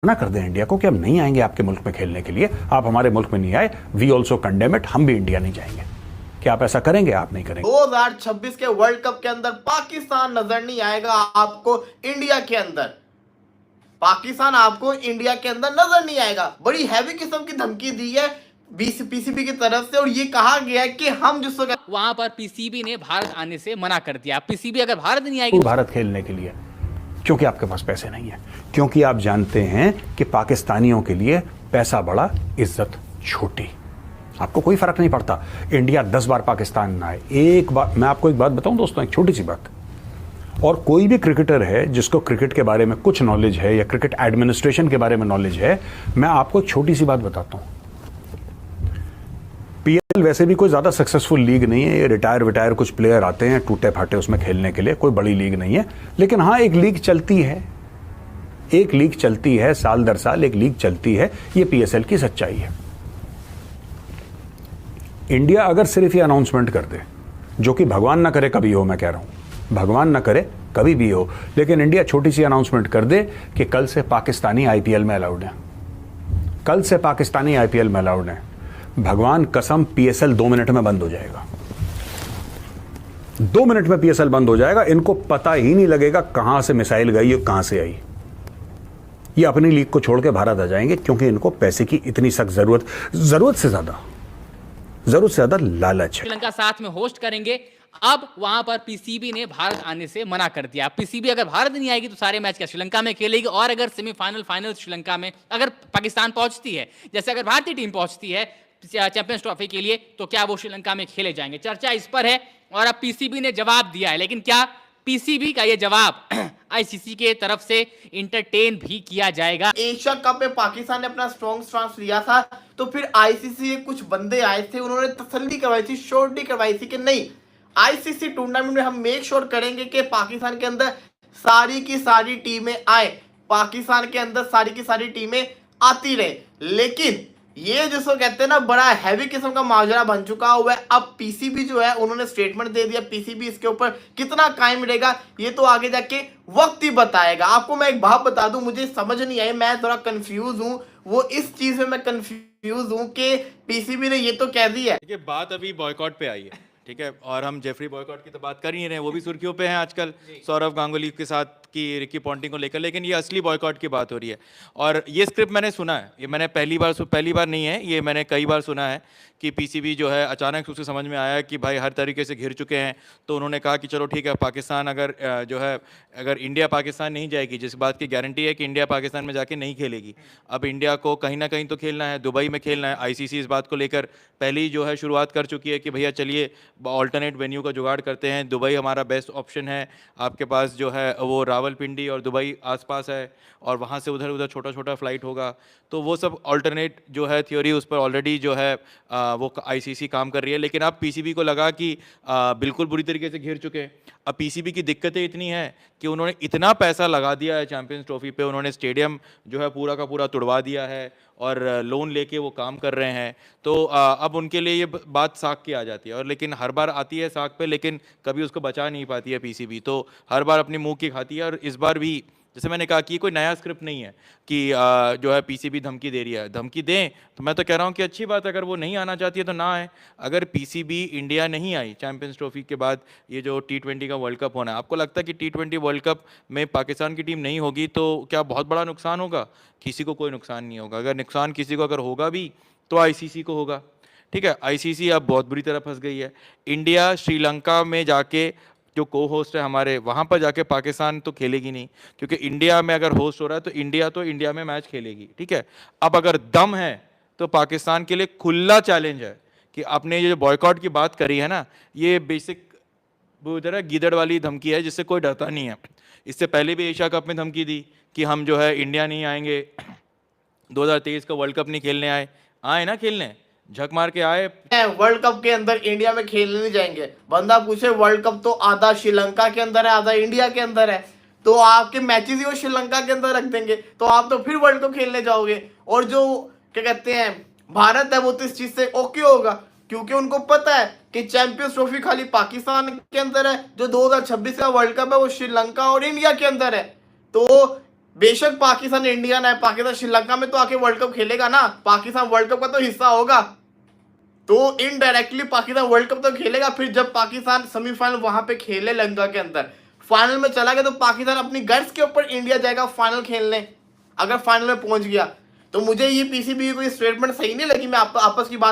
मना कर दें इंडिया को कि हम नहीं आएंगे आपके मुल्क में खेलने के लिए, आप हमारे मुल्क में नहीं आए, वी ऑल्सो कंडेम इट, हम भी इंडिया नहीं जाएंगे। क्या आप ऐसा करेंगे? आप नहीं करेंगे। 2026 के वर्ल्ड कप के अंदर पाकिस्तान नजर नहीं आएगा आपको इंडिया के अंदर, पाकिस्तान आपको इंडिया के अंदर नजर नहीं आएगा। बड़ी हैवी किस्म की धमकी दी है पीसीबी की तरफ से, और ये कहा गया है कि हम जिसको वहां पर पीसीबी ने भारत आने से मना कर दिया। पीसीबी अगर भारत नहीं आएगी, भारत खेलने के लिए, क्योंकि आपके पास पैसे नहीं है, क्योंकि आप जानते हैं कि पाकिस्तानियों के लिए पैसा बड़ा, इज्जत छोटी। आपको कोई फर्क नहीं पड़ता इंडिया 10 बार पाकिस्तान ना आए। एक बार मैं आपको एक बात बताऊं दोस्तों, एक छोटी सी बात, और कोई भी क्रिकेटर है जिसको क्रिकेट के बारे में कुछ नॉलेज है या क्रिकेट एडमिनिस्ट्रेशन के बारे में नॉलेज है, मैं आपको एक छोटी सी बात बताता हूं। पीएल वैसे भी कोई ज्यादा सक्सेसफुल लीग नहीं है, ये रिटायर कुछ प्लेयर आते हैं टूटे फाटे उसमें खेलने के लिए, कोई बड़ी लीग नहीं है। लेकिन हाँ, एक लीग चलती है, एक लीग चलती है, साल दर साल एक लीग चलती है, ये पीएसएल की सच्चाई है। इंडिया अगर सिर्फ ये अनाउंसमेंट कर दे, जो कि भगवान ना करे कभी हो, मैं कह रहा हूं भगवान ना करे कभी भी हो, लेकिन इंडिया छोटी सी अनाउंसमेंट कर दे कि कल से पाकिस्तानी आईपीएल में अलाउड है, कल से पाकिस्तानी आईपीएल में अलाउड है, भगवान कसम पीएसएल 2 मिनट में बंद हो जाएगा। 2 मिनट में पीएसएल बंद हो जाएगा। इनको पता ही नहीं लगेगा कहां से मिसाइल गई और कहां से आई। ये अपनी लीग को छोड़ के भारत आ जाएंगे, क्योंकि इनको पैसे की इतनी सख्त जरूरत से ज्यादा लालच है। श्रीलंका साथ में होस्ट करेंगे। अब वहां पर पीसीबी ने भारत आने से मना कर दिया। पीसीबी अगर भारत नहीं आएगी तो सारे मैच क्या श्रीलंका में खेलेगी, और अगर सेमीफाइनल फाइनल श्रीलंका में अगर पाकिस्तान पहुंचती है, जैसे अगर भारतीय टीम पहुंचती है चैंपियंस ट्रॉफी के लिए, तो क्या वो श्रीलंका में खेले जाएंगे? चर्चा इस पर है, और अब पीसीबी ने जवाब दिया है। लेकिन क्या पीसीबी का ये जवाब आईसीसी के तरफ से इंटरटेन भी किया जाएगा? एशिया कप में पाकिस्तान ने अपना स्ट्रॉन्ग स्टांस लिया था, तो फिर आईसीसी के कुछ बंदे आए थे, उन्होंने तसल्ली करवाई थी, श्योरिटी करवाई थी कि नहीं, आईसीसी टूर्नामेंट में हम मेक श्योर करेंगे कि पाकिस्तान के अंदर सारी की सारी टीमें आए, पाकिस्तान के अंदर सारी की सारी टीमें आती रहे। लेकिन ये जिसको कहते हैं ना, बड़ा हैवी किस्म का माजरा बन चुका हुआ है। अब पीसीबी जो है उन्होंने स्टेटमेंट दे दिया, पीसीबी इसके ऊपर कितना कायम रहेगा ये तो आगे जाके वक्त ही बताएगा। आपको मैं एक बात बता दूं, मुझे समझ नहीं आई, मैं थोड़ा कंफ्यूज हूं, वो इस चीज में मैं कंफ्यूज हूं कि पीसीबी ने ये तो कह दिया है। देखिए, बात अभी बॉयकॉट पे आई है, ठीक है, और हम जेफरी बॉयकॉट की तो बात कर ही नहीं रहे हैं, वो भी सुर्खियों पे हैं आजकल सौरव गांगुली के साथ की रिकी पॉन्टिंग को लेकर। लेकिन ये असली बॉयकॉट की बात हो रही है, और ये स्क्रिप्ट मैंने सुना है, ये मैंने पहली बार नहीं है, ये मैंने कई बार सुना है कि पीसीबी जो है अचानक उससे समझ में आया कि भाई हर तरीके से घिर चुके हैं, तो उन्होंने कहा कि चलो ठीक है, पाकिस्तान अगर इंडिया पाकिस्तान नहीं जाएगी, जिस बात की गारंटी है कि इंडिया पाकिस्तान में जाके नहीं खेलेगी, अब इंडिया को कहीं ना कहीं तो खेलना है, दुबई में खेलना है। आईसीसी इस बात को लेकर पहले ही जो है शुरुआत कर चुकी है कि भैया चलिए ऑल्टरनेट वेन्यू का जुगाड़ करते हैं, दुबई हमारा बेस्ट ऑप्शन है, आपके पास जो है वो रावलपिंडी और दुबई आसपास है, और वहाँ से उधर छोटा छोटा फ्लाइट होगा, तो वो सब ऑल्टरनेट जो है थ्योरी, उस पर ऑलरेडी जो है वो आईसीसी काम कर रही है। लेकिन अब पीसीबी को लगा कि बिल्कुल बुरी तरीके से घिर चुके हैं। अब पीसीबी की दिक्कतें इतनी हैं कि उन्होंने इतना पैसा लगा दिया है चैंपियंस ट्रॉफी पे, उन्होंने स्टेडियम जो है पूरा का पूरा तुड़वा दिया है, और लोन लेके वो काम कर रहे हैं। तो अब उनके लिए ये बात साख की आ जाती है, और लेकिन हर बार आती है साख पे, लेकिन कभी उसको बचा नहीं पाती है पीसीबी, तो हर बार अपनी मुंह की खाती है। और इस बार भी जैसे मैंने कहा कि कोई नया स्क्रिप्ट नहीं है कि जो है पीसीबी धमकी दे रही है, धमकी दें तो मैं तो कह रहा हूँ कि अच्छी बात है, अगर वो नहीं आना चाहती है तो ना आए। अगर पीसीबी इंडिया नहीं आई चैंपियंस ट्रॉफी के बाद, ये जो T20 का वर्ल्ड कप होना है, आपको लगता है कि T20 वर्ल्ड कप में पाकिस्तान की टीम नहीं होगी तो क्या बहुत बड़ा नुकसान होगा? किसी को कोई नुकसान नहीं होगा। अगर नुकसान किसी को अगर होगा भी तो आईसीसी को होगा, ठीक है। आईसीसी अब बहुत बुरी तरह फंस गई है। इंडिया श्रीलंका में जाके जो को होस्ट है हमारे, वहाँ पर जाके पाकिस्तान तो खेलेगी नहीं, क्योंकि इंडिया में अगर होस्ट हो रहा है तो इंडिया में मैच खेलेगी, ठीक है। अब अगर दम है तो पाकिस्तान के लिए खुला चैलेंज है कि आपने ये जो बॉयकॉट की बात करी है ना, ये बेसिक वो जरा गीदड़ वाली धमकी है जिससे कोई डरता नहीं है। इससे पहले भी एशिया कप में धमकी दी कि हम जो है इंडिया नहीं आएंगे, 2023 का वर्ल्ड कप नहीं खेलने आए ना खेलने, झक मार के आए। वर्ल्ड कप के अंदर इंडिया में खेलने नहीं जाएंगे। बंदा पूछे वर्ल्ड कप तो आधा श्रीलंका के अंदर है, आधा इंडिया के अंदर है, तो आपके मैचेस ही वो श्रीलंका के अंदर रख देंगे, तो आप तो फिर वर्ल्ड कप खेलने जाओगे। और जो क्या कहते हैं भारत है, वो तो इस चीज से ओके होगा, क्योंकि उनको पता है कि चैंपियंस ट्रॉफी खाली पाकिस्तान के अंदर है, जो 2026 का वर्ल्ड कप है वो श्रीलंका और इंडिया के अंदर है। तो बेशक पाकिस्तान इंडियन है, पाकिस्तान श्रीलंका में तो आके वर्ल्ड कप खेलेगा ना, पाकिस्तान वर्ल्ड कप का तो हिस्सा होगा, तो इनडायरेक्टली पाकिस्तान वर्ल्ड कप तो खेलेगा। फिर जब पाकिस्तान सेमीफाइनल वहां पे खेले लंका के अंदर, फाइनल में चला गया, तो पाकिस्तान अपनी गर्ज के ऊपर इंडिया जाएगा फाइनल खेलने, अगर फाइनल में पहुंच गया। तो मुझे ये पीसीबी की कोई स्टेटमेंट सही नहीं लगी। मैं आपस की बात